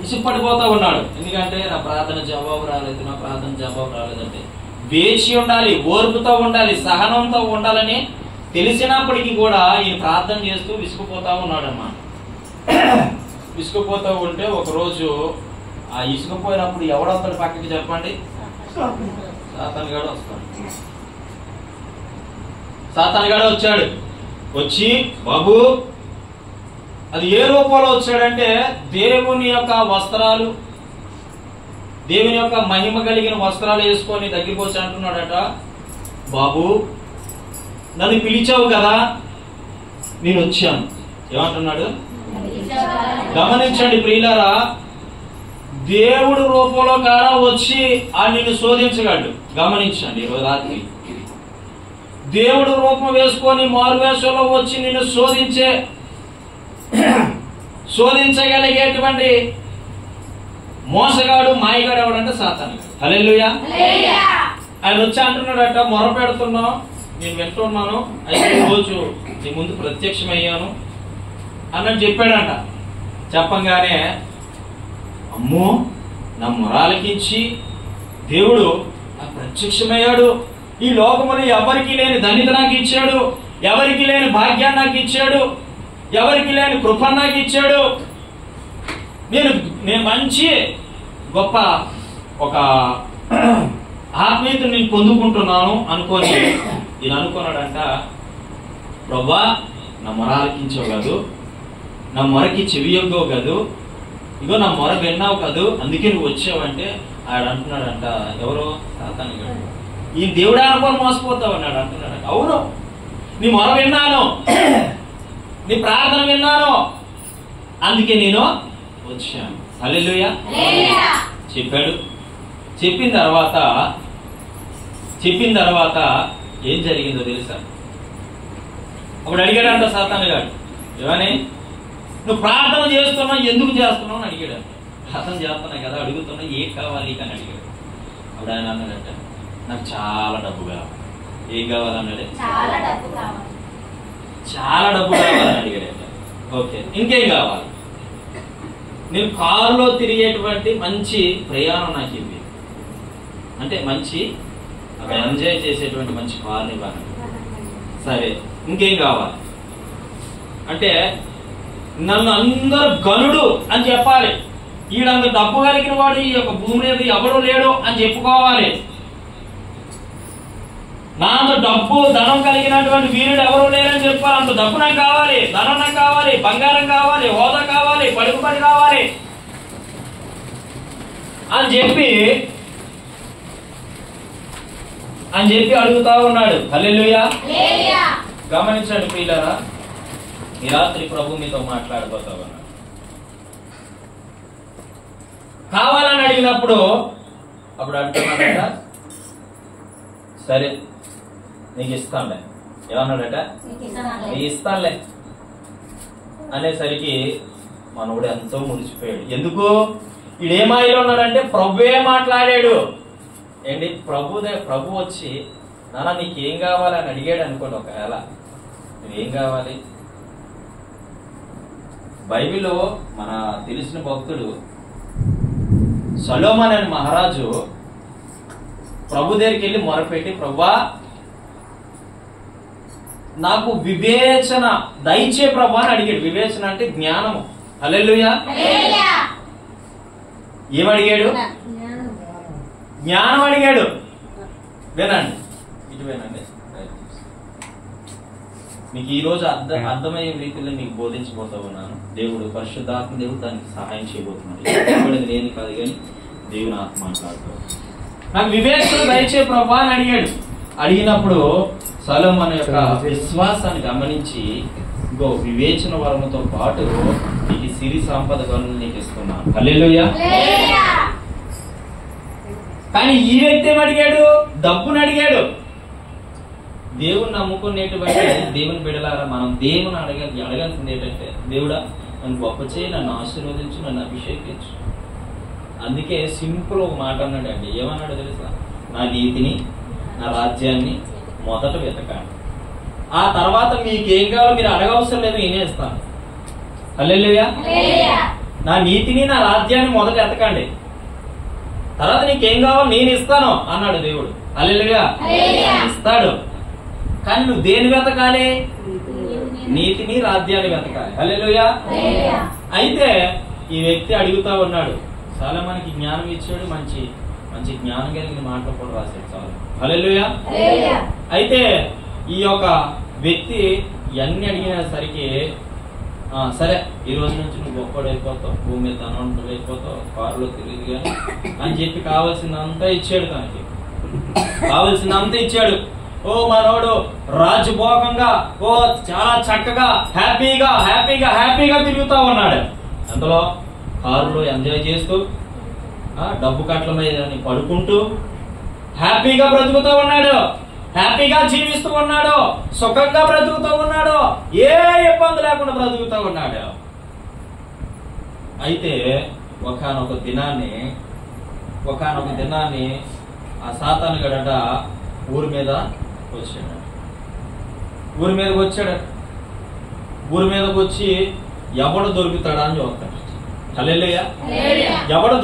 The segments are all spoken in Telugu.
విసుపడిపోతా ఉన్నాడు. ఎందుకంటే నా ప్రార్థన జవాబు రాలేదంటే వేచి ఉండాలి, ఓర్పుతో ఉండాలి, సహనంతో ఉండాలని తెలిసినప్పటికీ కూడా ఈయన ప్రార్థన చేస్తూ విసుకుపోతా ఉన్నాడు అన్నమాట. విసుకుపోతూ ఉంటే ఒకరోజు ఆ ఇసుకుపోయినప్పుడు ఎవడొస్తాడు పక్కకి చెప్పండి? సాతానుగాడు వస్తాడు. సాతానుగాడు వచ్చాడు. వచ్చి బాబు, అది ఏ రూపంలో వచ్చాడంటే దేవుని యొక్క వస్త్రాలు, దేవుని యొక్క మహిమ కలిగిన వస్త్రాలు వేసుకొని దగ్గరికి వచ్చి అంటున్నాడట, బాబు నన్ను పిలిచావు కదా, నేను వచ్చాను. ఏమంటున్నాడు? గమనించండి ప్రియులారా, దేవుడు రూపంలో కాడ వచ్చి ఆ నిన్ను శోధించగలడు. గమనించండి, ఈరోజు రాత్రి దేవుడు రూపం వేసుకొని మారువేషంలో వచ్చి నిన్ను శోధించగలిగేటువంటి మోసగాడు, మాయగాడు ఎవడంటే సాతానుగాడు. హల్లెలూయా. ఆయన వచ్చి అంటున్నాడట, మొర పెడుతున్నావు, నేను వింటున్నాను, అయితే రోజు నీ ముందు ప్రత్యక్షమయ్యాను అన్నట్టు చెప్పాడంట. చెప్పంగానే అమ్మో, నా మొరాలకించి దేవుడు నాకు ప్రత్యక్షమయ్యాడు, ఈ లోకములో ఎవరికి లేని ధన్యత నాకు ఇచ్చాడు, ఎవరికి లేని భాగ్యాన్ని నాకు ఇచ్చాడు, ఎవరికి లేని కృప నాకు ఇచ్చాడు, నేను మంచి గొప్ప ఒక ఆత్మీయతను నేను పొందుకుంటున్నాను అనుకొని నేను అనుకున్నాడంట, ప్రభా నా మొరాలకించావు కాదు, నా మొరకి చెవియొగ్గవు కాదు, ఇగో నా మొర విన్నావు కాదు, అందుకే నువ్వు వచ్చావంటే ఆయన అంటున్నాడంట, ఎవరో సాతానుగాడు, ఈ దేవుడే అనుకోని మోసపోతావు అన్నాడు. అంటున్నాడు, అవును నీ మొర విన్నాను, నీ ప్రార్థన విన్నాను, అందుకే నేను వచ్చాను. హల్లెలూయా చెప్పాడు. చెప్పిన తర్వాత ఏం జరిగిందో తెలుసా? అప్పుడు అడిగాడంట సాతానుగాడు, ఏమని, నువ్వు ప్రార్థన చేస్తున్నావు, ఎందుకు చేస్తున్నావు అని అడిగాడు. ప్రార్థన చేస్తున్నా కదా, అడుగుతున్నా, ఏం కావాలి అని అడిగాడు. అప్పుడు ఆయన అన్నాడంట, నాకు చాలా డబ్బు కావాలి. ఏం కావాలన్నాడే? చాలా డబ్బు కావాలని అడిగాడంట. ఓకే, ఇంకేం కావాలి? నేను కారులో తిరిగేటువంటి మంచి ప్రయాణం నాకు ఇవ్వి, అంటే మంచి ఎంజాయ్ చేసేటువంటి మంచి కారుని ఇవ్వాలి. సరే, ఇంకేం కావాలి అంటే నన్ను అందరూ గనుడు అని చెప్పాలి, ఈడంత డబ్బు కలిగిన వాడు ఈ యొక్క భూమి మీద ఎవడు లేడు అని చెప్పుకోవాలి, నా అంత డబ్బు ధనం కలిగినటువంటి వీరుడు ఎవరు లేరని చెప్పాలి. అంత డబ్బు నాకు కావాలి, ధనం నాకు కావాలి, బంగారం కావాలి, హోదా కావాలి, పలుకుబడి కావాలి అని చెప్పి అడుగుతా ఉన్నాడు. హల్లెలూయా. గమనించండి ప్రియులారా, ఈ రాత్రి ప్రభు మీతో మాట్లాడబోతా ఉన్నాడు. కావాలని అడిగినప్పుడు అప్పుడు అంటున్నాడట, సరే నీకు ఇస్తానులే. ఏమన్నాడట? నీకు ఇస్తానులే అనేసరికి మనోడు ఎంతో మురిసిపోయాడు. ఎందుకు? ఈడేమాయిలో ఉన్నాడంటే ప్రభువే మాట్లాడాడు. ఏంటి? ప్రభు వచ్చి నాన్న నీకేం కావాలని అడిగాడు అనుకోండి. ఒకవేళ నువ్వేం కావాలి? బైబిల్లో మన తెలిసిన భక్తుడు సొలొమోను అనే మహారాజు ప్రభు దగ్గరికి వెళ్ళి మొరపెట్టి, ప్రభువా నాకు వివేచన దయచే ప్రభు అని అడిగాడు. వివేచన అంటే జ్ఞానము. హల్లెలూయా. ఏమడిగాడు? జ్ఞానం అడిగాడు. వినండి, ఇటు వినండి. మీకు ఈ రోజు అర్థమయ్యే రీతిలో మీకు బోధించబోతా ఉన్నాను. దేవుడు పరిశుద్ధాత్మ దేవుడు దానికి సహాయం చేయబోతున్నాడు. నేను కాదు కానీ దేవుని ఆత్మ మాట్లాడుతాడు. నాకు వివేచన దయచే ప్రభా అని అడిగాడు. అడిగినప్పుడు సొలొమోను యొక్క విశ్వాసాన్ని గమనించి, ఇంకో వివేచన వరముతో పాటు నీకు సిరి సంపద గనులు నీకు ఇస్తున్నాను. హల్లెలూయా. కానీ ఈ వ్యక్తి ఏమడిగాడు? డబ్బుని అడిగాడు. దేవుని నమ్ముకునేటువంటి దేవుని బిడలారా, మనం దేవుని అడగాల్సింది ఏంటంటే, దేవుడా నన్ను గొప్ప చేయి, నన్ను ఆశీర్వదించు, నన్ను అభిషేకించు. అందుకే సింపుల్ ఒక మాట అన్నాడు అండి. ఏమన్నాడు తెలుసా? నా నీతిని, నా రాజ్యాన్ని మొదట వెతకండి, ఆ తర్వాత మీకు ఏం కావాలో మీరు అడగవసరం లేదు, నేనే ఇస్తాను. హల్లెలూయా. నా నీతిని నా రాజ్యాన్ని మొదట ఎతకండి, తర్వాత నీకేం కావాలో నేను ఇస్తాను అన్నాడు దేవుడు. హల్లెలూయా. ఇస్తాడు, కానీ నువ్వు దేని వెతకాలి? నీతిని రాజ్యాన్ని వెతకాలి. హల్లెలూయా. అయితే ఈ వ్యక్తి అడుగుతా ఉన్నాడు. చాలా మనకి జ్ఞానం ఇచ్చాడు, మంచి మంచి జ్ఞానం కలిగిన మాటలు కూడా రాశాడు చాలు. హల్లెలూయా. అయితే ఈ యొక్క వ్యక్తి ఇవన్నీ అడిగినసరికి సరే ఈ రోజు నుంచి నువ్వు గొప్పడు అయిపోతావు, భూమి మీద ధనవంతుడు అయిపోతావు, కారులో తెలియదు కానీ అని చెప్పి కావాల్సిందంతా ఇచ్చాడు. తనకి కావాల్సిందంతా ఇచ్చాడు. ఓ మనోడు రాజభోగంగా, ఓ చాలా చక్కగా హ్యాపీగా హ్యాపీగా హ్యాపీగా తిరుగుతా ఉన్నాడు. అందులో కారులో ఎంజాయ్ చేస్తూ, డబ్బు కట్ల మీద పడుకుంటూ హ్యాపీగా బ్రతుకుతూ ఉన్నాడు, హ్యాపీగా జీవిస్తూ ఉన్నాడు, సుఖంగా బ్రతుకుతూ ఉన్నాడు, ఏ ఇబ్బంది లేకుండా బ్రతుకుతూ ఉన్నాడు. అయితే ఒకానొక దినాన్ని ఆ సాతాను గడట ఊరి మీదకి వచ్చాడు. ఊరి మీదకి వచ్చి ఎవడు దొరుకుతాడా అని చూస్తాడు. హల్లెలూయా. ఎవడు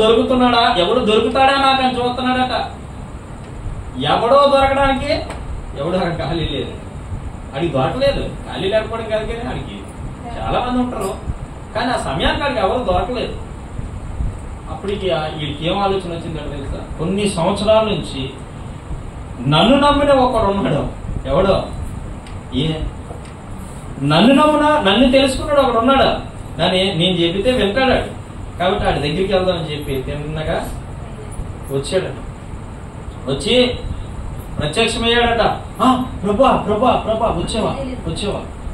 దొరుకుతాడా నాకు అని చూస్తున్నాడట. ఎవడో దొరకడానికి ఎవడో ఖాళీ లేదు, అడిగి దొరకలేదు. ఖాళీ లేకపోవడం కాదు కానీ అడిగి చాలా మంది ఉంటారు, కానీ ఆ సమయానికి అడిగి ఎవరు దొరకలేదు. అప్పటికి వీడికి ఏం ఆలోచన వచ్చిందంటే తెలుసా, కొన్ని సంవత్సరాల నుంచి నన్ను నమ్మిన ఒకడు ఉన్నాడు. ఎవడో నన్ను తెలుసుకున్నాడు ఒకడు ఉన్నాడు. నేను చెబితే వింటాడు కాబట్టి ఆడి దగ్గరికి వెళ్దామని చెప్పి తిన్నగా వచ్చాడట. వచ్చి ప్రత్యక్షమయ్యాడట. ప్రభా ప్రభా ప్రభా వచ్చావా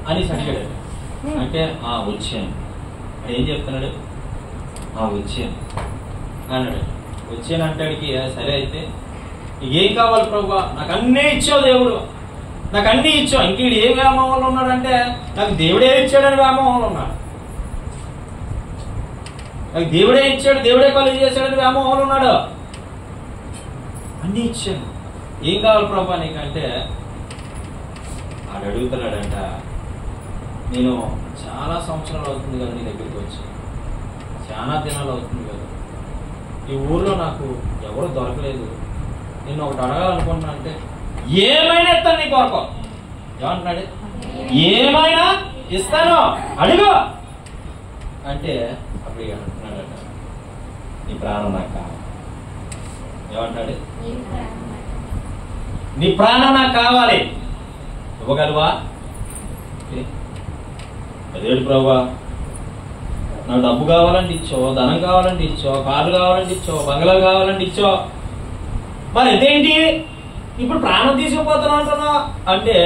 అని అడిగాడు. అంటే వచ్చాను. ఏం చెప్తున్నాడు? వచ్చాను అన్నాడు. వచ్చాను అంటాడికి సరే అయితే ఏం కావాలి ప్రభా? నాకు అన్నీ ఇచ్చావు దేవుడు, నాకు అన్నీ ఇచ్చావు. ఇంక ఏ వ్యామోహంలో ఉన్నాడంటే నాకు దేవుడే ఇచ్చాడని వ్యామోహంలో ఉన్నాడు. నాకు దేవుడే ఇచ్చాడు, దేవుడే కలుగు చేశాడని వ్యామోహంలో ఉన్నాడు. అన్నీ ఇచ్చాను, ఏం కావాలి ప్రభా నీకంటే ఆడు అడుగుతున్నాడంట. నేను చాలా సంవత్సరాలు అవుతుంది కదా నీ దగ్గరికి వచ్చి, చాలా దినాలు అవుతుంది కదా, ఈ ఊర్లో నాకు ఎవరు దొరకలేదు, నేను ఒకటి అడగాలనుకుంటున్నా అంటే ఏమైనా ఇస్తాను నీ కొరకు. ఏమంటున్నాడు? ఏమైనా ఇస్తాను అడుగు అంటే అప్పుడు అంటున్నాడట, నీ ప్రాణం నాకు కావాలి. ఏమంటాడు? నీ ప్రాణం నాకు కావాలి, ఇవ్వగలవా? అదేడు ప్రభా, నాకు డబ్బు కావాలంటే ఇచ్చో, ధనం కావాలంటే ఇచ్చో, కార్లు కావాలంటే ఇచ్చో, బంగ్లాలు కావాలంటే ఇచ్చో, మరి ఇదేంటి ఇప్పుడు ప్రాణం తీసుకుపోతున్నావు అంటున్నావు అంటే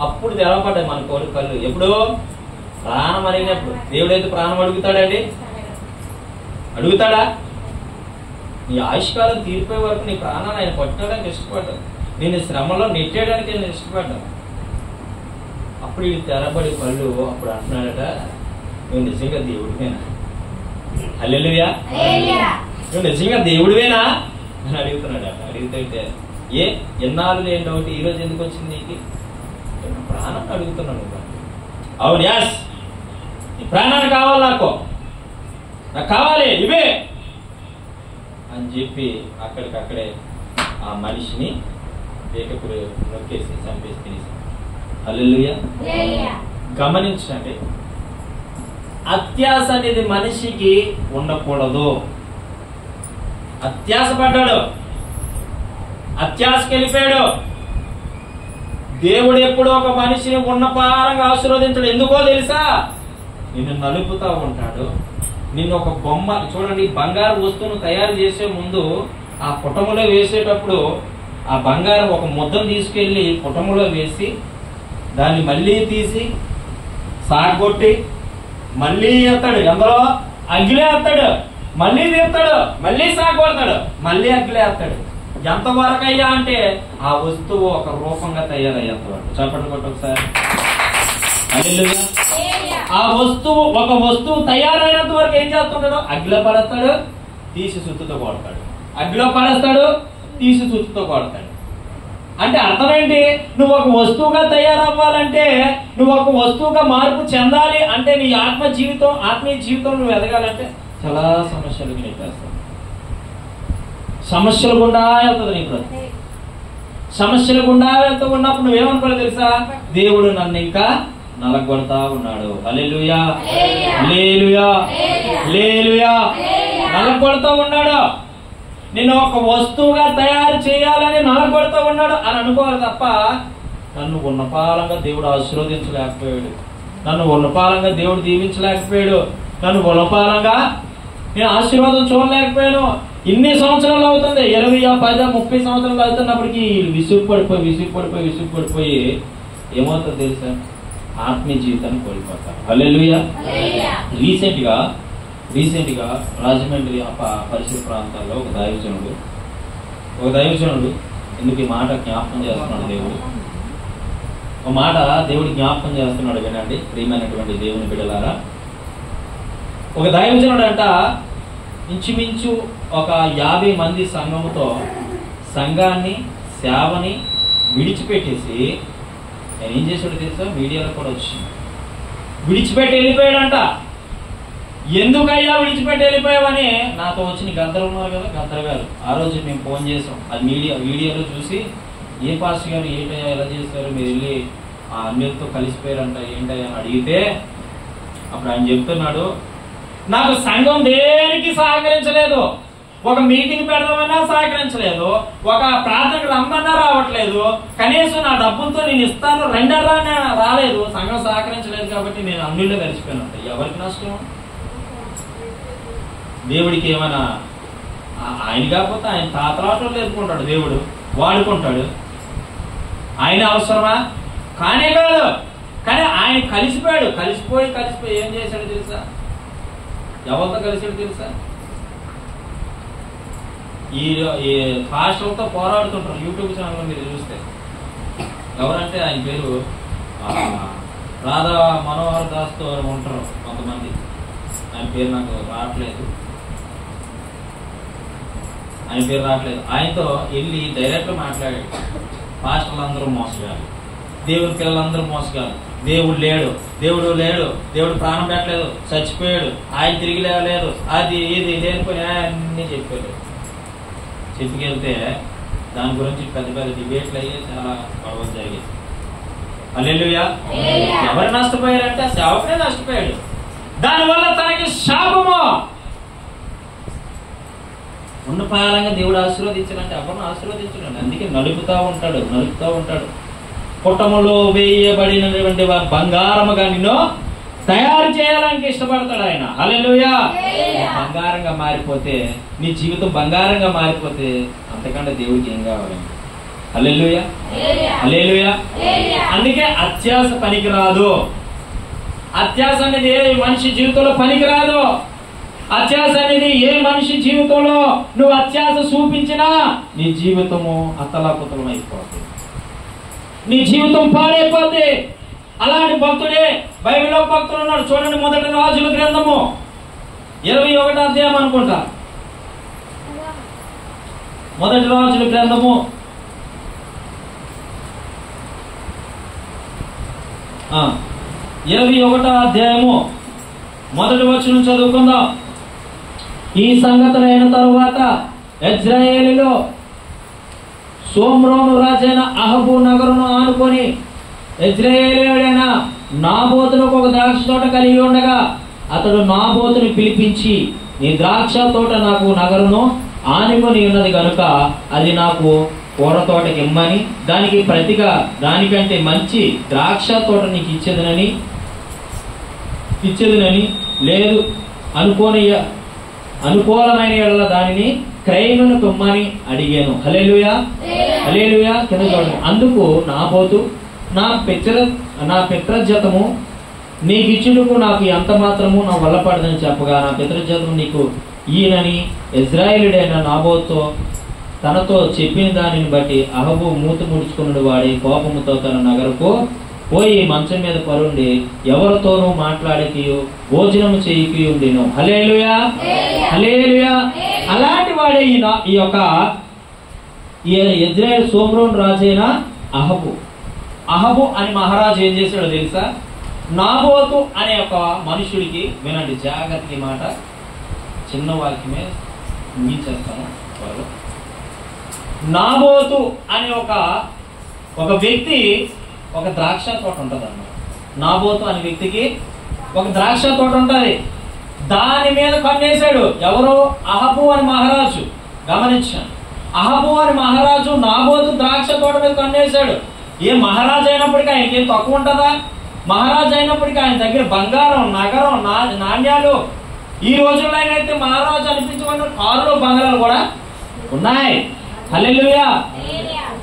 అప్పుడు తెలవపడ్డాయి మన కోరిక కళ్ళు. ఎప్పుడు? ప్రాణం అడిగినప్పుడు. దేవుడైతే ప్రాణం అడుగుతాడండి? అడుగుతాడా? నీ ఆయుష్కాలం తీరిపోయే వరకు నీ ప్రాణాన్ని ఆయన పట్టడానికి ఇష్టపడ్డాడు, నేను శ్రమలో నెట్టేయడానికి నేను ఇష్టపడ్డాను. అప్పుడు ఇది తెరబడి పళ్ళు అప్పుడు అంటున్నాడట, నువ్వు నిజంగా దేవుడివేనా? హల్లెలూయా. నువ్వు నిజంగా దేవుడివేనా అని అడుగుతున్నాడట. అడిగితే ఎన్నాళ్ళు లేని డౌట్ ఈ రోజు ఎందుకు వచ్చింది నీకు? ప్రాణం అడుగుతున్నాను. అవును, యాస్, నీ ప్రాణాన్ని కావాలి, నాకు కావాలి, ఇవే అని చెప్పి అక్కడికక్కడే ఆ మనిషిని వేకప్పుడు నొక్కేసి చంపేసి తినేసి. హల్లెలూయా. గమనించండి, అత్యాశ అనేది మనిషికి ఉండకూడదు. అత్యాశ పడ్డాడు, అత్యాశకి వెళ్ళిపోయాడు. దేవుడు ఎప్పుడు ఒక మనిషిని ఉన్నపారంగా ఆశీర్వదించడు. ఎందుకో తెలుసా? నిన్ను నలుపుతా ఉంటాడు. నిన్ను ఒక బొమ్మ చూడండి, బంగారు వస్తువును తయారు చేసే ముందు ఆ పుటములో వేసేటప్పుడు ఆ బంగారం ఒక ముద్దను తీసుకెళ్లి పుటములో వేసి దాన్ని మళ్ళీ తీసి సాగొట్టి మళ్ళీ ఎత్తాడు. ఎందులో? అగ్గిలే ఎత్తాడు, మళ్ళీ తీస్తాడు, మళ్ళీ సాగొడతాడు, మళ్ళీ అగ్గిలే ఎత్తాడు. ఎంతవరకు అయ్యా అంటే ఆ వస్తువు ఒక రూపంగా తయారయ్యేంతవరకు. చెప్పండి కొట్టు ఒకసారి. ఆ వస్తువు ఒక వస్తువు తయారైనంత వరకు ఏం చేస్తుంటాడు? అగ్గిలో పడేస్తాడు, తీసి సుత్తుతో కొడతాడు, అగ్గిలో పడేస్తాడు, తీసి సుత్తుతో కొడతాడు. అంటే అర్థం ఏంటి? నువ్వు ఒక వస్తువుగా తయారవ్వాలంటే, నువ్వు ఒక వస్తువుగా మార్పు చెందాలి అంటే, నీ ఆత్మీయ జీవితం నువ్వు ఎదగాలంటే చాలా సమస్యలకు నెట్టేస్తాం. సమస్యలు గుండా వెళ్తుంది నీ బ్రతుకు. సమస్యలు గుండా వెళ్తూ ఉన్నప్పుడు నువ్వేమనుకోవాలి తెలుసా? దేవుడు నన్ను ఇంకా నలగొడతా ఉన్నాడు. హల్లెలూయా, హల్లెలూయా, హల్లెలూయా. నలగొడతా ఉన్నాడు. నేను ఒక వస్తువుగా తయారు చేయాలని నలగొడతా ఉన్నాడు అని అనుకోవాలి తప్ప నన్ను ఉన్నపాలంగా దేవుడు ఆశీర్వదించలేకపోయాడు. నన్ను ఉన్నపాలంగా దేవుడు దీవించలేకపోయాడు. నన్ను ఉన్నపాలంగా నేను ఆశీర్వాదం చూడలేకపోయాను. ఇన్ని సంవత్సరాలు అవుతుంది, 20, 10, 30 సంవత్సరాలు అవుతున్నప్పటికీ విసుగు పడిపోయి ఏమవుతుంది తెలుసా? ఆత్మీయ జీవితాన్ని కోల్పోతారు. హల్లెలూయా. రీసెంట్ గా రాజమండ్రి పరిసర ప్రాంతాల్లో ఒక దైవజనుడు ఎందుకు ఈ మాట జ్ఞాపకం చేస్తున్నాడు దేవుడు? ఒక మాట దేవుడు జ్ఞాపకం చేస్తున్నాడు, వినండి ప్రియమైనటువంటి దేవుని బిడ్డలారా. ఒక దైవజనుడు అంట ఇంచుమించు ఒక 50 మంది సంఘముతో సంఘాన్ని సేవని విడిచిపెట్టేసి నేను ఏం చేసాడు తెలుసా? మీడియాలో కూడా వచ్చింది. విడిచిపెట్టి వెళ్ళిపోయాడంట. ఎందుకయ్యా విడిచిపెట్టి వెళ్ళిపోయావని నాతో వచ్చిన గద్దరు ఉన్నారు కదా, గద్దరు గారు. ఆ రోజు మేము ఫోన్ చేసాం. అది వీడియోలో చూసి ఏ పాస్టర్ గారు ఏంటయ్యా ఎలా చేస్తారు, మీరు వెళ్ళి ఆ అన్యులతో కలిసిపోయారంట ఏంటయ్యా అని అడిగితే అప్పుడు ఆయన చెప్తున్నాడు, నాకు సంఘం దేనికి సహకరించలేదు. ఒక మీటింగ్ పెడదామన్నా సహకరించలేదు, ఒక ప్రార్థనకు రమ్మన్నా రావట్లేదు, కనీసం నా డబ్బులతో నేను ఇస్తాను రెండర్రా రాలేదు, సంఘం సహకరించలేదు కాబట్టి నేను అన్యుల్లో కలిసిపోయానంట. ఎవరికి నష్టం? దేవుడికి ఏమైనా ఆయన కాకపోతే ఆయన తాతలాటలు ఎదుర్కొంటాడు, దేవుడు వాడుకుంటాడు. ఆయన అవసరమా? కానే కాదు. కానీ ఆయన కలిసిపోయి ఏం చేశాడు తెలుసా? ఎవరితో కలిసాడు తెలుసా? ఈ భాషలతో పోరాడుతుంటారు యూట్యూబ్ ఛానల్లో మీరు చూస్తే. ఎవరంటే ఆయన పేరు రాధా మనోహర్ దాస్తో ఉంటారు కొంతమంది. ఆయన పేరు నాకు రావట్లేదు. ఆయనతో వెళ్ళి డైరెక్ట్ మాట్లాడాడు. పాస్టర్లు అందరూ మోసగాలు, దేవుని పిల్లలందరూ మోసగాలు, దేవుడు లేడు, దేవుడు ప్రాణం పెట్టలేదు, చచ్చిపోయాడు, ఆయన తిరిగి లేవలేదు, అది ఇది లేనిపోయి అన్ని చెప్పుకెళ్తే దాని గురించి పెద్ద పెద్ద డిబేట్లు అయ్యి చాలా గొడవలు జరిగాయి. హల్లెలూయా. ఎవరు నష్టపోయారంటే సేవకుడే నష్టపోయాడు. దానివల్ల తనకి శాపము. ఉన్నపాలంగా దేవుడు ఆశీర్వదించాలంటే ఎవరిని ఆశీర్వదించడండి. అందుకే నలుపుతా ఉంటాడు. పుట్టములో వేయబడినటువంటి బంగారముగా నిన్ను తయారు చేయాలని ఇష్టపడతాడు ఆయన. హల్లెలూయా. బంగారంగా మారిపోతే, నీ జీవితం బంగారంగా మారిపోతే అంతకంటే దేవుడికి ఏం కావాలండి? హల్లెలూయా, హల్లెలూయా. అందుకే అత్యాశ పనికిరాదు. అత్యాశ అనేది ఏ మనిషి జీవితంలో పనికిరాదు. అత్యాశ అనేది ఏ మనిషి జీవితంలో నువ్వు అత్యాశ చూపించినా నీ జీవితము అతలాకుతలం అయిపోతుంది, నీ జీవితం పాడైపోతే. అలాంటి భక్తుడే బైబిల్లో భక్తులు ఉన్నాడు. చూడండి, మొదటి రాజుల గ్రంథము 21వ అధ్యాయం అనుకుంటా. మొదటి రాజుల గ్రంథము 21వ అధ్యాయము మొదటి వచనం చదువుకుందాం. ఈ సంగతులైన తరువాత ఇజ్రాయేలులో సోమ్రోను రాజైన అహబు నగరును ఆనుకొని ఇజ్రాయేలీయుడైన నాబోతునకు ఒక ద్రాక్ష తోట కలిగి ఉండగా అతడు నాబోతుని పిలిపించి, నీ ద్రాక్ష తోట నాకు నగరును ఆనుకొని ఉన్నది కనుక అది నాకు కూర తోటకి ఇమ్మని, దానికి ప్రతిగా దానికంటే మంచి ద్రాక్ష తోట నీకు ఇచ్చేదనని లేదు అనుకూలమైన ఎడల దానిని క్రయమును కొమ్మని అడిగాను. హల్లెలూయా, హల్లెలూయా. కింద చూడండి. అందుకు నాబోతు, నా పిత్రజతము నీకిచ్చుటకు నాకు ఎంత మాత్రము నా వల్ల పడదని చెప్పగా, నా పిత్రజతము నీకు ఈయనని ఇజ్రాయేలుడైన నాబోతు తనతో చెప్పిన దానిని బట్టి అహబు మూత ముడుచుకున్నాడు. వాడి కోపముతో తన నగరకు పోయి మంచం మీద పరుండి ఎవరితోనూ మాట్లాడికి భోజనము చేయకి ఉండేను. హల్లెలూయా, హల్లెలూయా. అలాంటి వాడే ఈ యొక్క ఇజ్రాయేలు సోమ్రోను రాజైన అహబు అని మహారాజు ఏం చేశాడో తెలుసా? నాబోతు అనే ఒక మనుషుడికి, వినండి జాగ్రత్తగా మాట, చిన్న వాక్యమే ముగించేస్తాను. వాళ్ళు నాబోతు అనే ఒక వ్యక్తి ఒక ద్రాక్ష తోట ఉంటుంది అన్నమాట. నాబోతు అనే వ్యక్తికి ఒక ద్రాక్ష తోట ఉంటుంది. దాని మీద కన్నేశాడు ఎవరు? అహబు అని మహారాజు. గమనించాను, అహబు అని మహారాజు నాబోతు ద్రాక్ష తోట మీద కన్నేశాడు. ఏ మహారాజు అయినప్పటికీ ఆయనకి ఏం తక్కువ ఉంటుందా? మహారాజు అయినప్పటికీ ఆయన దగ్గర బంగారం, నగరం, నాణ్యాలు. ఈ రోజుల్లో అయితే మహారాజు అనిపించమన్న కారులో బంగారాలు కూడా ఉన్నాయి. హల్లెలూయా.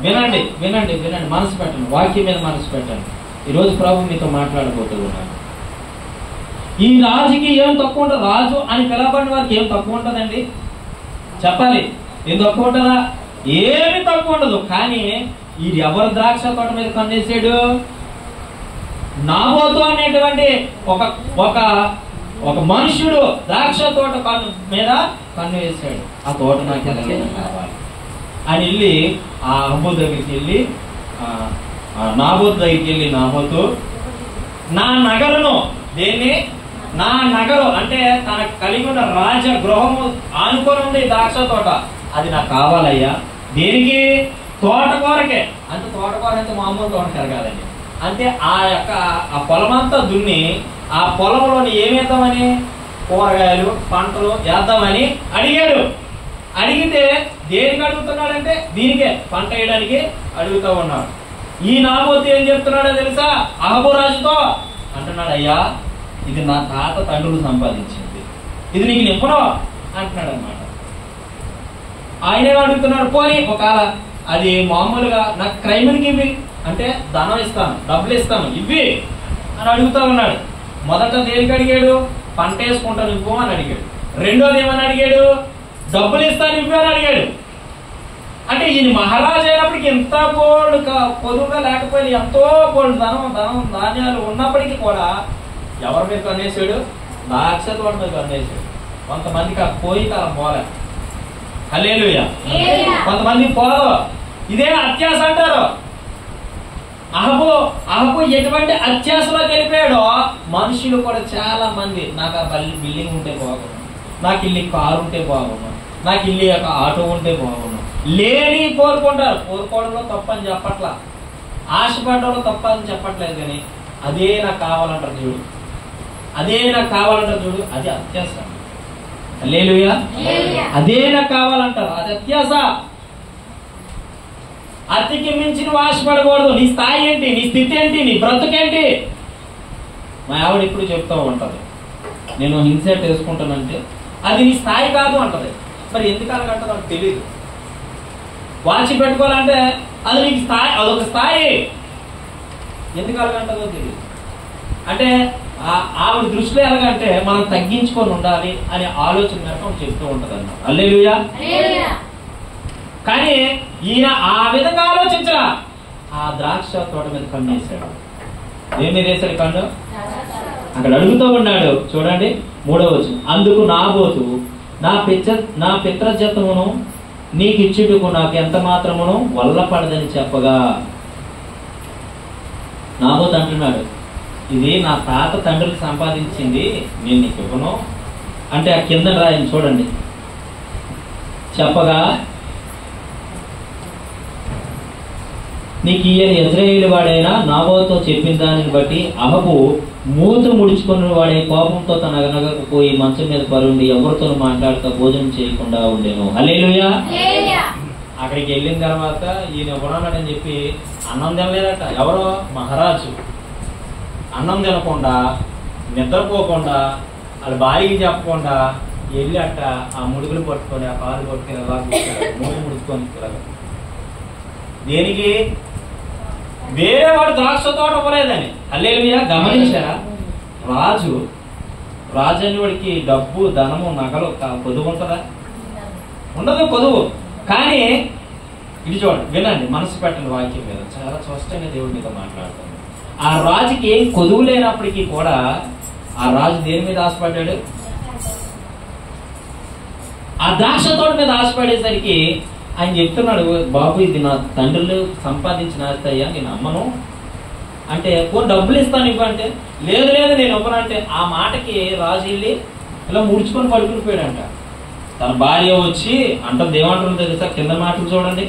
వినండి వినండి వినండి, మనసు పెట్టండి, వాక్యం మీద మనసు పెట్టండి. ఈరోజు ప్రభు మీతో మాట్లాడబోతున్నాను. ఈ రాజుకి ఏం తక్కువ ఉంటుంది? రాజు అని పిలవబడిన వారికి ఏం తక్కువ ఉంటుందండి? చెప్పాలి. ఏం తక్కువ ఉంటుందా? ఏమి తక్కువ ఉండదు. కానీ ఈ ఎవరు ద్రాక్ష తోట మీద కన్నేసాడు? నాబోతు అనేటువంటి ఒక మనుషుడు ద్రాక్ష తోట మీద కన్ను వేశాడు. ఆ తోట నాకు ఎలాగైనా కావాలి అని వెళ్ళి ఆ అహబు దగ్గరికి వెళ్ళి నాబోతు దగ్గరికి వెళ్ళి, నాబోతు, నా నగరును, దేన్ని? నా నగరు అంటే తనకు కలిగి ఉన్న రాజ గృహము ఆనుకొని ఉంది ద్రాక్ష తోట, అది నాకు కావాలయ్యా. దేనికి? తోటకూరకే. అంటే తోటకూర అంటే మామూలు తోటకూర కాదండి. అంటే ఆ పొలమంతా దున్ని ఆ పొలంలోని ఏమేద్దామని, కూరగాయలు పంటలు వేద్దామని అడిగాడు. అడిగితే దేనికి అడుగుతున్నాడంటే దీనికే, పంట వేయడానికి అడుగుతూ ఉన్నాడు. ఈ నాబోతు ఏం చెప్తున్నాడో తెలుసా? అహబు రాజుతో అంటున్నాడు, అయ్యా ఇది నా తాత తండ్రులు సంపాదించింది, ఇది నీకు నింపను అంటున్నాడు అనమాట. ఆయనే అడుగుతున్నాడు, పోనీ ఒకవేళ అది మామూలుగా నాకు క్రైమ్కి ఇవి అంటే ధనం ఇస్తాను, డబ్బులు ఇస్తాను, ఇవి అని అడుగుతా ఉన్నాడు. మొదట దేనికి అడిగాడు? పంట వేసుకుంటాను ఇవ్వు అని అడిగాడు. రెండోది ఏమని అడిగాడు? డబ్బులు ఇస్తాను ఇవ్వు అని అడిగాడు. అంటే ఈయన మహారాజు అయినప్పటికీ ఎంత బోల్డ్ పొదువుగా లేకపోయినా ఎంతో బోల్డ్ ధాన్యాలు ఉన్నప్పటికీ కూడా ఎవరి మీద కన్నేశాడు? ద్రాక్ష తోట మీద కన్నేశాడు. కొంతమందికి ఆ పోయి కాలం పోలే. హల్లెలూయా. కొంతమంది పోదు. ఇదే అత్యాస అంటారు. అహబు ఎటువంటి అత్యాసలో తెలిపాడో మనుషులు కూడా చాలా మంది, నాకు ఆ బిల్డింగ్ ఉంటే బాగున్నాను, నాకు ఇల్లు కారు ఉంటే బాగున్నాను, నాకు ఇల్లు ఆటో ఉంటే బాగున్నాను, లేని కోరుకుంటారు. కోరుకోవడంలో తప్పని చెప్పట్లా, ఆశపడడంలో తప్పని చెప్పట్లేదు. కానీ అదే నాకు కావాలంటారు చూడు, అదే నాకు కావాలంటారు చూడు, అది అత్యాస. హల్లెలూయా. అదే నాకు కావాలంటారు, అది అత్యాస. అతికి మించి నువ్వు ఆశపడకూడదు. నీ స్థాయి ఏంటి? నీ స్థితి ఏంటి? నీ బ్రతుకేంటి? మా ఆవిడ ఇప్పుడు చెప్తూ ఉంటది, నేను ఇన్సెట్ వేసుకుంటానంటే అది నీ స్థాయి కాదు అంటది. మరి ఎందుకు అలాగంటదో నాకు తెలియదు. వాచి పెట్టుకోవాలంటే అది నీకు స్థాయి, అదొక స్థాయి. ఎందుకు అలాగంటదో తెలియదు. అంటే ఆవిడ దృష్టిలో ఎలాగంటే మనం తగ్గించుకొని ఉండాలి అనే ఆలోచన మేరకు చెప్తూ ఉంటది అన్నమాట. హల్లెలూయా. కానీ ఈయన ఆ విధంగా ఆలోచించరా. ఆ ద్రాక్ష తోట మీద కన్ను వేశాడు. ఏం మీద వేశాడు కన్ను? అక్కడ అడుగుతూ ఉన్నాడు. చూడండి 3వ వచనం. అందుకు నాబోతు, నా పిత్రజత్వమును నీకు ఇచ్చుటకు నాకు ఎంత మాత్రమును వల్లపడదని చెప్పగా, నాబోతు అంటున్నాడు, ఇది నా తాత తండ్రులు సంపాదించింది, నేను నీకు ఇవ్వను అంటే ఆ కింద రాయని చూడండి. చెప్పగా, నీకు ఈయన యెజ్రెయేలు వాడైనా నాబోతుతో చెప్పిన దానిని బట్టి అహబు మూతు ముడుచుకున్న వాడే కోపంతో తన అనగకు పోయి మంచం మీద పరుండి ఎవరితో మాట్లాడుతూ భోజనం చేయకుండా ఉండేను. హల్లెలూయా. అక్కడికి వెళ్ళిన తర్వాత ఈయన ఎవరన్నాడని చెప్పి అన్నం తినలేదట. ఎవరో? మహారాజు. అన్నం తినకుండా, నిద్రపోకుండా, వాళ్ళ భార్యకి చెప్పకుండా వెళ్ళి అట్ట ఆ ముడుగులు పట్టుకొని ఆ కాలు పట్టుకొని ఎలా మూడు ముడుచుకొని దేనికి? వేరే వాడు ద్రాక్ష తోట పోలేదని. హల్లెలూయా. గమనించారా? రాజు అని వాడికి డబ్బు, ధనము, నగలు పొదువు ఉంటుందా? ఉండదు పొదువు. కానీ ఇది చూడండి, వినండి, మనసు పెట్టండి, వాక్యం మీద చాలా స్పష్టంగా దేవుడి మీద మాట్లాడుతుంది. ఆ రాజుకి ఏం కొదువు లేనప్పటికీ కూడా ఆ రాజు దేని మీద ఆశపడ్డాడు? ఆ ద్రాక్ష తోట మీద ఆశపడేసరికి ఆయన చెప్తున్నాడు, బాబు ఇది నా తండ్రులు సంపాదించిన ఆస్తి అయ్యా, నేను అమ్మను అంటే, డబ్బులు ఇస్తాను ఇవ్వంటే, లేదు లేదు నేను ఇవ్వనంటే, ఆ మాటకి రాజు వెళ్ళి ఇలా ముడుచుకొని పడుకుని పోయాడంట. తన భార్య వచ్చి అంటుంది, ఏమంటుందో తెలుసా? కింద మాటలు చూడండి,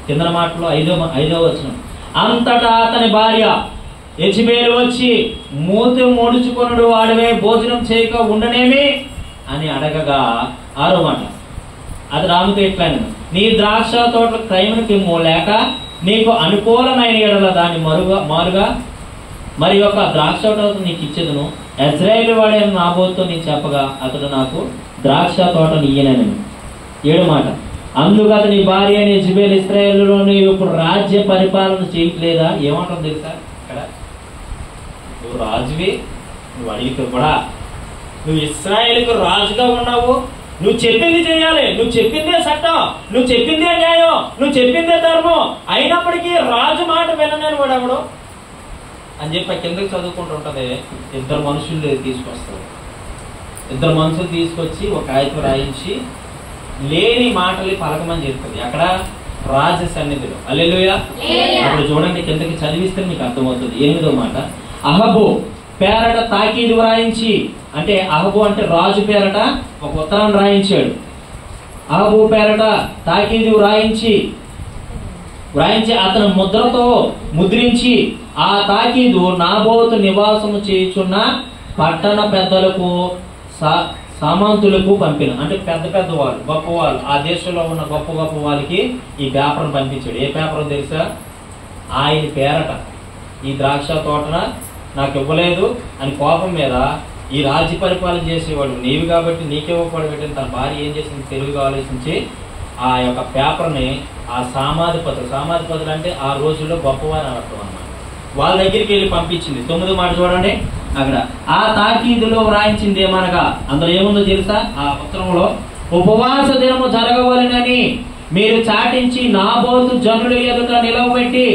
కింద మాటలు 5వ వచనం. అంతటా అతని భార్య యెజబెలు వచ్చి, మూతి ముడుచుకొనుడు వాడివే, భోజనం చేయక ఉండనేమి అని అడగగా 6వ మాట, అది రాముతో ఎట్లయిన, నీ ద్రాక్ష తోటల క్రయమునికి లేక నీకు అనుకూలమైన ఎడల దాన్ని మారుగా మరి యొక్క ద్రాక్ష తోట నీకు ఇచ్చేదను. ఇశ్రాయేలు వాడైన నాబోతుతో నేను చెప్పగా అతడు నాకు ద్రాక్ష తోటను ఇయ్యనని. 7వ మాట, అందుకు అతని భార్య అయిన యెజబెలు, ఇశ్రాయేలులో నీవు ఇప్పుడు రాజ్య పరిపాలన చేయట్లేదా? ఏమంటావు తెలుసా? ఇక్కడ నువ్వు రాజువి, నువ్వు అడిగితే కూడా నువ్వు ఇశ్రాయేలుకు రాజుగా ఉన్నావు, నువ్వు చెప్పింది చేయాలి, నువ్వు చెప్పిందే చట్టం, నువ్వు చెప్పిందే న్యాయం, నువ్వు చెప్పిందే ధర్మం, అయినప్పటికీ రాజు మాట వినలేని వాడెవడు అని చెప్పి కిందకి చదువుకుంటూ ఉంటది. 2 మనుషులు తీసుకొస్తారు. 2 మనుషులు తీసుకొచ్చి ఒక ఆయత రాయించి లేని మాటలు పలకమని చెప్తుంది అక్కడ రాజ సన్నిధిలో. హల్లెలూయా. అప్పుడు చూడండి, కిందకి చదివిస్తే మీకు అర్థమవుతుంది. 8వ మాట, అహబు పేరట తాకీదు రాయించి, అంటే అహబు అంటే రాజు పేరట ఒక ఉత్తరం రాయించాడు. అహబు పేరట తాకీదు రాయించి అతను ముద్రతో ముద్రించి ఆ తాకీదు నాబోతు నివాసము చేయుచున్న పట్టణ పెద్దలకు సామంతులకు పంపిన. అంటే పెద్ద వాళ్ళు, గొప్ప వాళ్ళు, ఆ దేశంలో ఉన్న గొప్ప వాళ్ళకి ఈ పేపర్ను పంపించాడు. ఏ పేపర్ తెలుసా? ఆయన పేరట ఈ ద్రాక్ష తోటన నాకు ఇవ్వలేదు అని కోపం మీద ఈ రాజ్య పరిపాలన చేసేవాడు నీవు కాబట్టి నీకే ఇవ్వకూడదు పెట్టిన తన భార్య ఏం చేసింది? తెలుగుగా ఆలోచించి ఆ యొక్క పేపర్ని ఆ సామాధిపతులు అంటే ఆ రోజుల్లో గొప్పవారు అర్థం అన్నమాట, వాళ్ళ దగ్గరికి వెళ్ళి పంపించింది. 9వ మాట చూడండి, అక్కడ ఆ తాకీదులో వ్రాయించింది ఏమనగా, అందులో ఏముందో తెలుసా? ఆ ఉత్తరంలో, ఉపవాస దినము జరగవలెనని మీరు చాటించి నాబోతు జనుల ఎదుట నిలవబెట్టి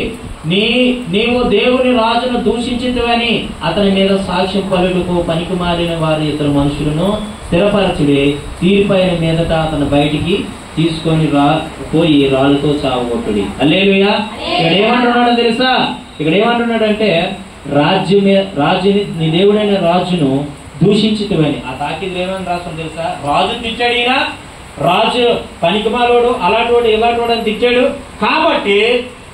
నీవు దేవుని రాజును దూషించితివని అతని మీద సాక్ష్యం పలుటకు పనికి మారిన వారి 2 మనుషులను స్థిరపరచుడి. తీర్పైన మీదట అతను బయటికి తీసుకొని పోయి రాళ్ళతో చావగొట్టుడి. హల్లెలూయా. ఇక్కడ ఏమంటున్నాడో తెలుసా? ఇక్కడ ఏమంటున్నాడంటే రాజుని, నీ దేవుడైన రాజును దూషించితివని. ఆ తాకీదులో ఏమని రాస్తాం తెలుసా? రాజు తిట్టాడు, ఈయన రాజు పనికిమాలోడు, అలాంటి ఇలాంటి అని తిట్టాడు కాబట్టి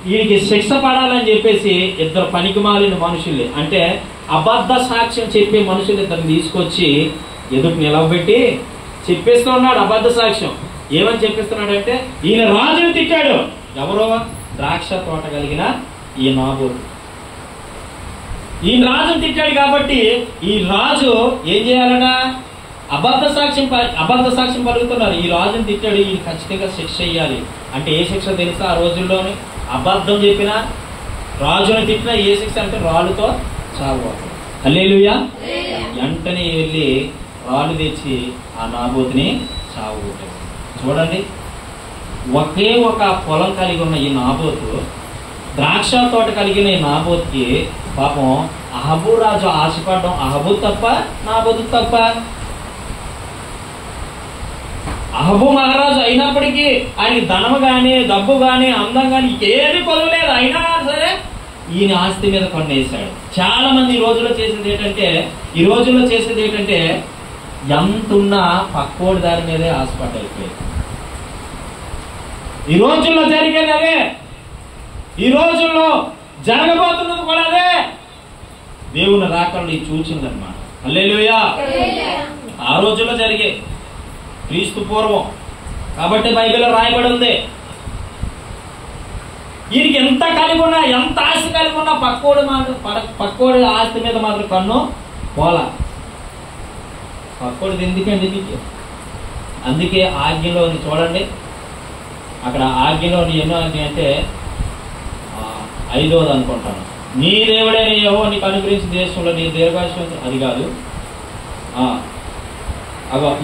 వీడికి శిక్ష పడాలని చెప్పేసి 2 పనికిమాలిన మనుషుల్ని, అంటే అబద్ధ సాక్ష్యం చెప్పే మనుషులు 2 తీసుకొచ్చి ఎదుటి నిలవబెట్టి చెప్పేస్తూ ఉన్నాడు అబద్ధ సాక్ష్యం. ఏమని చెప్పిస్తున్నాడంటే, ఈయన రాజుని తిట్టాడు. ఎవరో? ద్రాక్ష తోట కలిగిన ఈ నాబోతు. ఈయన రాజుని తిట్టాడు కాబట్టి ఈ రాజు ఏం చేయాలన్నా? అబద్ధ సాక్ష్యం పలుకుతున్నారు. ఈ రాజుని తిట్టాడు, ఈయన ఖచ్చితంగా శిక్ష ఇయ్యాలి. అంటే ఏ శిక్ష తెలుసా? ఆ రోజుల్లోనే అబద్ధం చెప్పిన రాజుని తిట్టిన ఏ శిక్ష అంటే రాళ్ళుతో చావు. హల్లెలూయా. వెంటనే వెళ్ళి రాళ్ళు తెచ్చి ఆ నాబోతుని చావు కొట్టాడు. చూడండి, ఒకే ఒక పొలం కలిగి ఉన్న ఈ నాబోతు, ద్రాక్ష తోట కలిగిన ఈ నాబోతుకి పాపం అహబు రాజు ఆశపడడం అహబు తప్ప, నాబోతు తప్ప? అహబు మహారాజు అయినప్పటికీ ఆయనకి ధనము గాని, డబ్బు గాని, అందం గాని ఏది కొలవలేదు. అయినా సరే ఈయన ఆస్తి మీద కొన్నేసాడు. చాలా మంది ఈ రోజుల్లో చేసేది ఏంటంటే ఎంతున్నా పక్కోడి దాని మీదే ఆశపడ్డాయి. ఈ రోజుల్లో జరిగేది అదే, ఈ రోజుల్లో జరగబోతున్నది కూడా అదే. దేవుని రాకళ్ళు చూచిందన్నమాట. హల్లెలూయా. ఆ రోజుల్లో జరిగే క్రీస్తు పూర్వం కాబట్టి బైబిల్లో రాయబడి ఉంది. ఈయనకి ఎంత కలిగి ఉన్నా, ఎంత ఆస్తి కలిగి ఉన్నా పక్కోడి ఆస్తి మీద మాత్రం కన్ను పోలా. పక్కోడిది ఎందుకండి? అందుకే ఆజ్ఞలో చూడండి, అక్కడ ఆజ్ఞలో ఎన్నో ఆజ్ఞ అంటే 5వది అనుకుంటాను. నీ దేవుడైన యెహోవా నీకు అనుగ్రహించిన దేశంలో నీ దీర్ఘాయుష్యం, అది కాదు,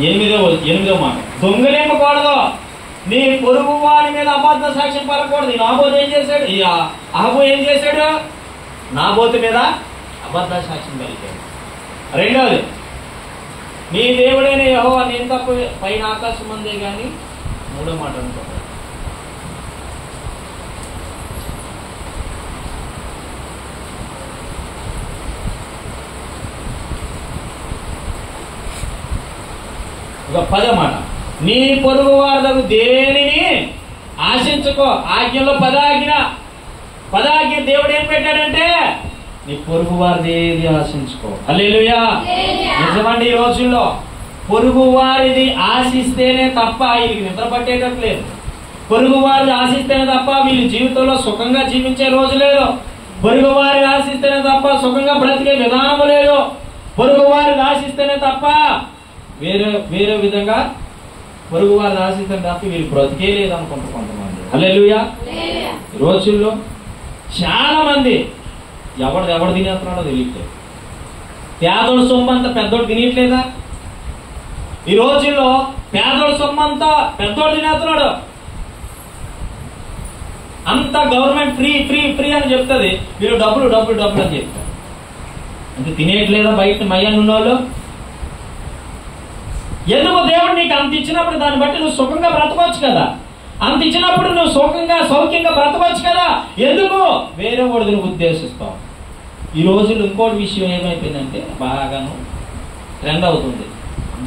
8వ మాట, దొంగలేమకూడదు, నీ పొరుగు వారి మీద అబద్ధ సాక్ష్యం పలకూడదు. నాబోతు ఏం చేశాడు? అహబు ఏం చేశాడు? నాబోతు మీద అబద్ధ సాక్ష్యం పలికాడు. 2వది, నీ దేవుడైన యెహోవా నేను తప్ప పైన ఆకాశం అందే కానీ. 3వ మాట అనుకోండి, ఒక 10వ మాట, నీ పొరుగు వారదగు దేనిని ఆశించుకో. ఆజ్ఞలో పదాజ్ఞ దేవుడు ఏం పెట్టాడంటే నీ పొరుగు వారిది ఏది ఆశించుకో. హల్లెలూయా. నిజమండి, ఈ రోజుల్లో పొరుగు వారిది ఆశిస్తేనే తప్ప వీళ్ళకి నిద్ర పట్టేటట్లేదు. పొరుగు వారిది ఆశిస్తేనే తప్ప వీళ్ళు జీవితంలో సుఖంగా జీవించే రోజు లేదు. పొరుగు వారిని ఆశిస్తేనే తప్ప సుఖంగా బ్రతికే విధానం లేదు. పొరుగు వారిని ఆశిస్తేనే తప్ప వేరే విధంగా పొరుగు వారిని ఆశిస్తేనే తప్ప వీళ్ళు బ్రతికే లేదు అనుకుంటారు కొంతమంది. హల్లెలూయా. ఈ రోజుల్లో చాలా మంది ఎవడు తినేస్తున్నాడో తెలియట్లేదు. పేదోడు సొమ్ము అంతా పెద్దోడు తినేయట్లేదా? ఈ రోజుల్లో పేదోడు సొమ్ము అంతా పెద్దోడు తినేస్తున్నాడు. అంతా గవర్నమెంట్ ఫ్రీ ఫ్రీ ఫ్రీ అని చెప్తుంది, వీళ్ళు డబ్బులు డబ్బులు డబ్బులు అని చెప్తారు. అంటే తినేయట్లేదా బయట మయ్యాన్ని ఉన్నవాళ్ళు? ఎందుకు దేవుడు నీకు అంత ఇచ్చినప్పుడు దాన్ని బట్టి నువ్వు సుఖంగా బ్రతకొచ్చు కదా. అంత ఇచ్చినప్పుడు నువ్వు సౌఖ్యంగా బ్రతకొచ్చు కదా. ఎందుకు వేరే వాడిని నువ్వు ఉద్దేశిస్తావు? ఈ రోజులు ఇంకోటి విషయం ఏమైపోయిందంటే బాగాను ట్రెండ్ అవుతుంది.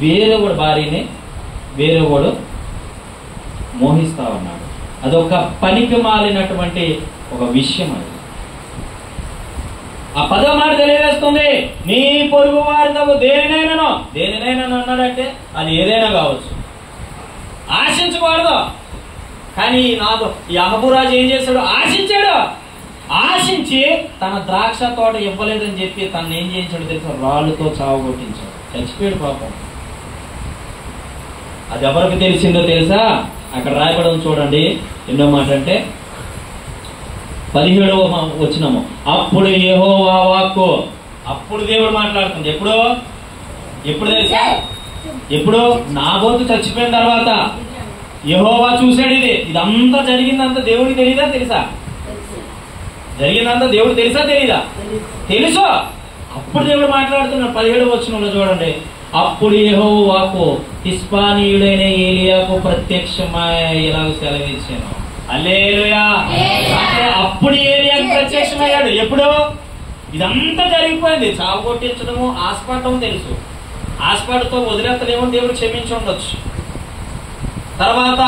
వేరే వాడు భార్యని వేరే వాడు మోహిస్తా ఉన్నాడు. అదొక పనికి మాలినటువంటి ఒక విషయం. అది ఆ పదో మాట తెలియజేస్తుంది, నీ పొరుగు వారిదగు దేనినైనా అన్నాడంటే అది ఏదైనా కావచ్చు, ఆశించకూడదు. కానీ ఈ అహబురాజు ఏం చేశాడు? ఆశించి తన ద్రాక్ష తోట ఇవ్వలేదని చెప్పి తను ఏం చేయించాడు తెలుసా? రాళ్ళతో చావు కొట్టించాడు. చచ్చిపోయాడు పాపం. అది ఎవరికి తెలిసిందో తెలుసా? అక్కడ రాయబడి చూడండి. ఎన్నో మాట అంటే 17వ వచనము. అప్పుడు యెహోవా వాక్కు, అప్పుడు దేవుడు మాట్లాడుతుంది. ఎప్పుడు తెలుసా? ఎప్పుడు? నాబోతు చచ్చిపోయిన తర్వాత యెహోవా చూశాడు. ఇదంతా జరిగిందంతా దేవుడికి తెలుసా? జరిగిందంతా దేవుడు తెలీదా? తెలుసు. అప్పుడు దేవుడు మాట్లాడుతున్నాడు. 17వ వచనంలో చూడండి. అప్పుడు యెహోవా వాక్కు తిష్పానీయుడైన ఏలియాకు ప్రత్యక్షమై ఇలాగ సెలవిచ్చాను. హల్లెలూయా. అంటే అప్పుడు ఏలియాకు ప్రత్యక్షమయ్యాడు. ఎప్పుడు? ఇదంతా జరిగిపోయింది. చావు కొట్టించడము, ఆస్పాటం తెలుసు. ఆస్పాటతో వదిలేతలేమో దేవుడు క్షమించి ఉండొచ్చు. తర్వాత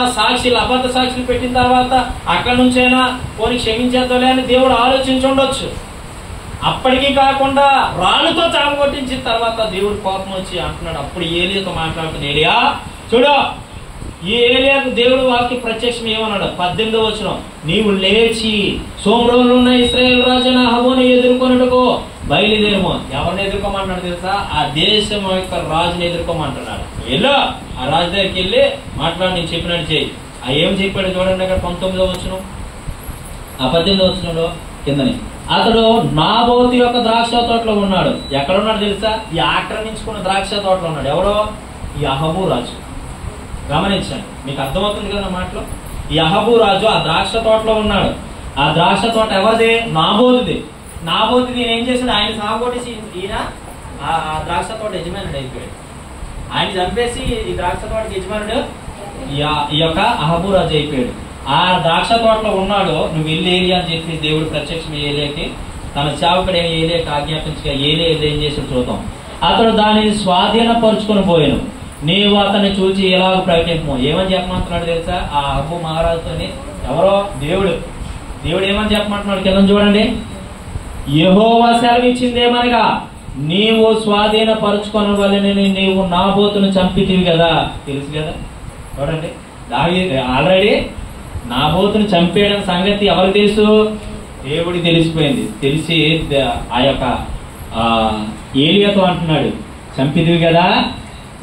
అబద్ధ సాక్షులు పెట్టిన తర్వాత అక్కడి నుంచైనా పోనీ క్షమించేద్దాలే అని దేవుడు ఆలోచించి ఉండొచ్చు. అప్పటికీ కాకుండా రాళ్ళతో చావు కొట్టించిన తర్వాత దేవుడు కోపం వచ్చి అంటున్నాడు. అప్పుడు ఏలియాతో మాట్లాడుతున్న ఏలియా చూడు, ఈ ఏలియాకు దేవుడు వాక్య ప్రత్యక్షం ఏమన్నాడు? 18వ వచనం. నీవు లేచి సోమ్రోనులో ఉన్న ఇశ్రాయేలు రాజైన అహబోను ఎదుర్కొనుటకు బయలుదేరుము. ఎవరిని ఎదుర్కోమంటున్నాడు తెలుసా? ఆ దేశం యొక్క రాజుని ఎదుర్కోమంటున్నాడు. వెళ్ళు, ఆ రాజు దగ్గరికి వెళ్ళి మాట్లాడి, నేను చెప్పినట్టు చేయి. ఏం చెప్పాడు చూడండి అక్కడ 19వ వచనం. ఆ 18వ వచనంలో కిందని, అతడు నాబోతు యొక్క ద్రాక్ష తోటలో ఉన్నాడు. ఎక్కడ ఉన్నాడు తెలుసా? ఈ ఆక్రమించుకున్న ద్రాక్ష తోటలో ఉన్నాడు. ఎవరో? ఈ అహబు రాజు. గమనించండి, మీకు అర్థమవుతుంది కదా నా మాటలో. ఈ అహబు రాజు ఆ ద్రాక్ష తోటలో ఉన్నాడు. ఆ ద్రాక్ష తోట ఎవరిది? నాబోతుది. నాబోతుది ఏం చేశాడు? ఆయన సాగొట్టేసి ఈయన ఆ ద్రాక్ష తోట యజమానుడు అయిపోయాడు. ఆయన చంపేసి ఈ ద్రాక్ష తోటకి యజమానుడు ఈ యొక్క అహబు రాజు అయిపోయాడు. ఆ ద్రాక్ష తోటలో ఉన్నాడు. నువ్వు వెళ్ళి ఏలియా అని చెప్పి దేవుడు ప్రత్యక్షం ఏలియాకి తన సేవకుడైన ఏలియాకి ఆజ్ఞాపించగా ఏలియా ఏం చేసాడు చూద్దాం. అతడు దానిని స్వాధీనపరుచుకొని పోయాను. నీవు అతన్ని చూచి ఎలాగ ప్రకటింపము. ఏమని చెప్పమంటున్నాడు తెలుసా? ఆ అహబు మహారాజుతోని ఎవరో దేవుడు ఏమని చెప్పమంటున్నాడు? కింద చూడండి. యెహోవా సెలవిచ్చిందేమనగా, నీవు స్వాధీనపరుచుకొని వలనని నీవు నాబోతును చంపితివి కదా. తెలుసు కదా. చూడండి, ఆల్రెడీ నాబోతును చంపేయడం సంగతి ఎవరికి తెలుసు? దేవుడికి తెలిసిపోయింది. తెలిసి ఆ యొక్క ఏలియాతో అంటున్నాడు, చంపితివి కదా.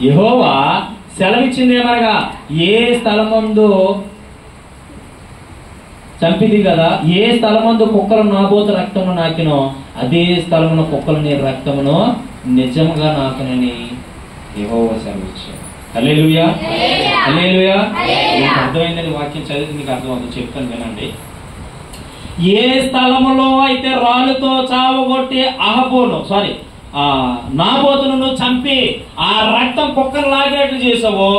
యెహోవా సెలవిచ్చిందేమనగా, ఏ స్థలమందు చంపిది కదా, ఏ స్థలమందు కుక్కలు నాబోతు రక్తమును నాకినో అదే స్థలమున కుక్కలు నీ రక్తమును నిజంగా నాకునని యెహోవా సెలవిచ్చాడు. హల్లెలూయా, హల్లెలూయా. మీకు అర్థమైందని వాక్యం చదివితే మీకు అర్థమవుతుంది. చెప్తాను వినండి. ఏ స్థలములో అయితే రాళ్ళతో చావగొట్టి నాబోతును చంపి ఆ రక్తం కుక్కలు లాగినట్లు చేసావో,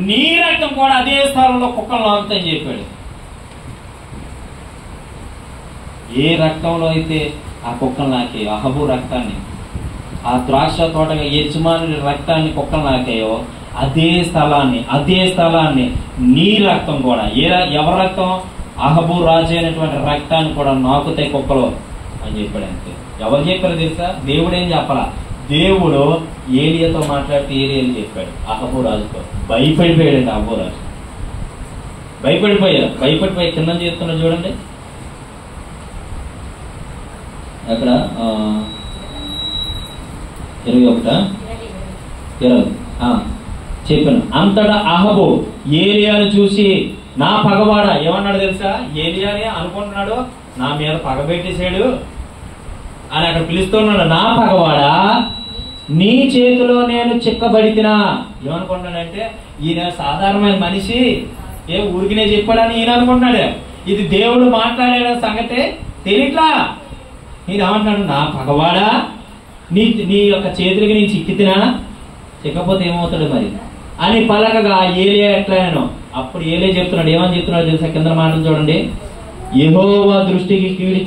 నీ రక్తం కూడా అదే స్థలంలో కుక్కలు లాగుతాయని చెప్పాడు. ఏ రక్తంలో అయితే ఆ కుక్కలు నాకే అహబు రక్తాన్ని, ఆ ద్రాక్ష తోట యజమానుడి రక్తాన్ని కుక్కలు నాకాయో, అదే స్థలాన్ని నీ రక్తం కూడా ఎవరి రక్తం? అహబు రాజు అయినటువంటి రక్తాన్ని కూడా నాకుతాయి కుక్కలో అని చెప్పాడు. అంతే. ఎవరు చెప్పారు తెలుసా? దేవుడు ఏం చెప్పాలా? దేవుడు ఏలియాతో మాట్లాడితే ఏలియాని చెప్పాడు అహబు రాజుతో. భయపడిపోయాడు అహబు రాజు. భయపడిపోయి కింద చేస్తున్నా చూడండి అక్కడ 21 చెప్పాను. అంతటా అహబు ఏలియాను చూసి నా పగవాడా, ఏమన్నాడు తెలుసా? ఏలియాని అనుకుంటున్నాడు నా మీద పగబెట్టేశాడు అని అక్కడ పిలుస్తున్నాడు. నా పగవాడా, నీ చేతిలో నేను చిక్కబడితినా. ఏమనుకుంటున్నాడంటే ఈయన సాధారణమైన మనిషి, ఊరికినే చెప్పాడని ఈయన అనుకుంటున్నాడు. ఇది దేవుడు మాట్లాడే సంగతే తెలియట్లా. ఈయన ఏమంటున్నాడు? నా పగవాడా, నీ యొక్క చేతులకి నేను చిక్కితినా? చిక్కపోతే ఏమవుతాడు మరి అని పలకగా ఏలియా ఎట్లానో. అప్పుడు ఏలియా చెప్తున్నాడు. ఏమని చెప్తున్నాడు తెలుసా? కింద మాటలు చూడండి. యెహోవా దృష్టికి కీడు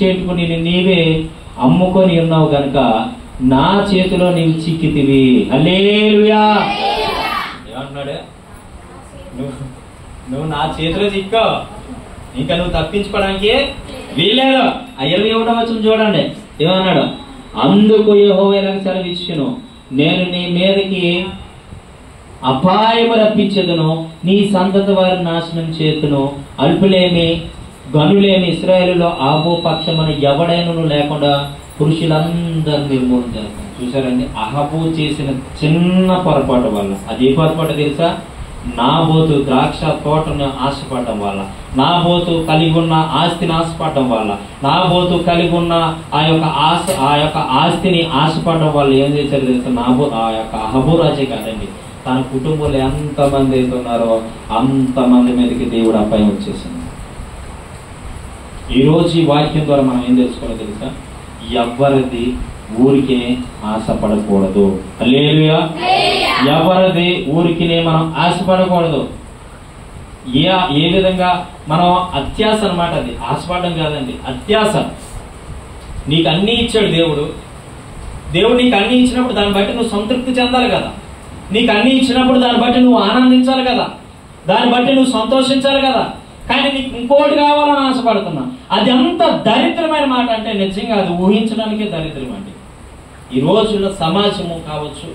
చేటుకుని నీవే అమ్ముకొని ఉన్నావు గనుక నా చేతిలో నీవు చిక్కితివి. హల్లెలూయా. ఏమంటున్నాడు? నువ్వు నా చేతిలో చిక్కావు, ఇంకా నువ్వు తప్పించుకోవడానికి వీల్లేదు. 21వ వచనం చూడండి ఏమన్నాడు? అందుకు యెహోవా ఇలాగ సెలవిచ్చును, నేను నీ మీదకి అపాయము రప్పించదును, నీ సంతతి వారిని నాశనం చేతును, అల్పులేమి గనులేమి ఇశ్రాయేలులో ఆబో పక్షమును ఎవడైనను లేకుండా పురుషులందరూ నిర్మూలన చేస్తాను. చూసారండి, అహబు చేసిన చిన్న పొరపాటు వల్ల, అది ఏ పొరపాటు తెలుసా? నాబోతు ద్రాక్ష తోటను ఆశపడడం వల్ల, నాబోతు కలిగి ఉన్న ఆస్తిని ఆశపడడం వల్ల, నాబోతు కలిగి ఉన్న ఆ యొక్క ఆస్తిని ఆశపడడం వల్ల ఏం చేశారు తెలుసా? ఆ యొక్క అహబు రాజే కాదండి, తన కుటుంబంలో ఎంతమంది అయితే ఉన్నారో అంతమంది మీదకి దేవుడు అపాయం వచ్చేసింది. ఈరోజు ఈ వాక్యం ద్వారా మనం ఏం తెలుసుకోవాలో తెలుసా? ఎవరిది ఊరికే ఆశపడకూడదు. హల్లెలూయా. ఎవరిది ఊరికినే మనం ఆశపడకూడదు. ఏ విధంగా మనం అత్యాశ అనమాట, అది ఆశపడడం కాదండి, అత్యాశ. నీకు అన్ని ఇచ్చాడు దేవుడు. నీకు అన్ని ఇచ్చినప్పుడు దాన్ని బట్టి నువ్వు సంతృప్తి చెందాలి కదా. నీకు అన్ని ఇచ్చినప్పుడు దాన్ని బట్టి నువ్వు ఆనందించాలి కదా, దాన్ని బట్టి నువ్వు సంతోషించాలి కదా. కానీ నీకు ఇంకోటి కావాలని ఆశపడుతున్నా, అది ఎంత దరిద్రమైన మాట అంటే నిజంగా అది ఊహించడానికే దరిద్రం అండి. ఈ రోజుల్లో సమాజము కావచ్చు,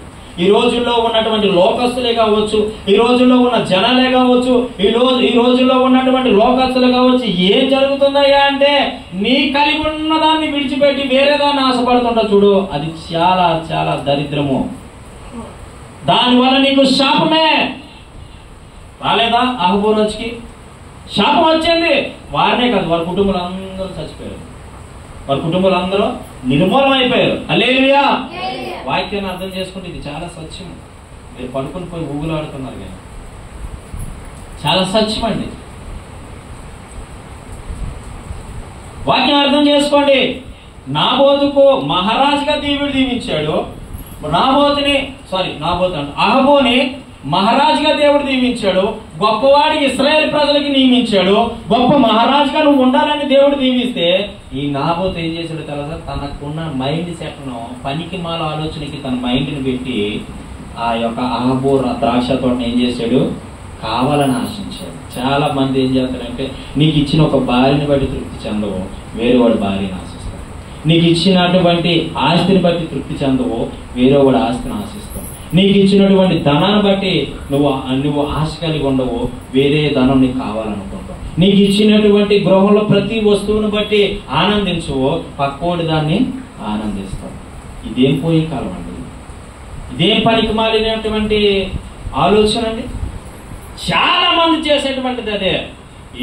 ఈ రోజుల్లో ఉన్నటువంటి లోకస్తులే కావచ్చు, ఈ రోజుల్లో ఉన్న జనాలే కావచ్చు, ఈ రోజుల్లో ఉన్నటువంటి లోకస్తులు కావచ్చు, ఏం జరుగుతుందయ్యా అంటే నీ కలిగి ఉన్న దాన్ని విడిచిపెట్టి వేరే దాన్ని ఆశపడుతుంటా చూడు, అది చాలా చాలా దరిద్రము. దానివల్ల నీకు శాపమే. రాలేదా అహబు రాజుకి? శాపం వచ్చింది. వారినే కాదు, వారి కుటుంబాలు అందరూ చచ్చిపోయారు, వారి కుటుంబాలు అందరూ నిర్మూలం అయిపోయారు. హల్లెలూయా. వాక్యాన్ని అర్థం చేసుకుంటే ఇది చాలా సత్యం. మీరు పడుకుని పోయి ఊగులు ఆడుతున్నారు కానీ చాలా సత్యం అండి. వాక్యం అర్థం చేసుకోండి. నాబోతుకు మహారాజుగా దేవుడు దీవించాడు. అహబోని మహారాజుగా దేవుడు దీవించాడు. గొప్పవాడి ఇశ్రాయేలు ప్రజలకి నియమించాడు. గొప్ప మహారాజుగా నువ్వు ఉండాలని దేవుడు దీవిస్తే ఈ నాబోతు ఏం చేశాడు తెలుసా? తనకున్న మైండ్ సెట్ను, పనికి మాల ఆలోచనకి తన మైండ్ని పెట్టి ఆ యొక్క అహబో ద్రాక్ష తోటను ఏం చేశాడు? కావాలని ఆశించాడు. చాలా మంది ఏం చేస్తారంటే నీకు ఇచ్చిన ఒక భార్యని బట్టి తృప్తి చెందవు, వేరే వాడి భార్యని ఆశిస్తాడు. నీకు ఇచ్చినటువంటి ఆస్తిని బట్టి తృప్తి చెందవు, వేరే వాడి ఆస్తిని ఆశిస్తావు. నీకు ఇచ్చినటువంటి ధనాన్ని బట్టి నువ్వు ఆశ కలిగి ఉండవు, వేరే ధనం నీకు కావాలనుకుంటావు. నీకు ఇచ్చినటువంటి గృహంలో ప్రతి వస్తువును బట్టి ఆనందించవు, పక్కోడి దాన్ని ఆనందిస్తావు. ఇదేం పోయే కాలం అండి, ఇదేం పనికి మాలినటువంటి ఆలోచన అండి. చాలా మంది చేసేటువంటిది అదే.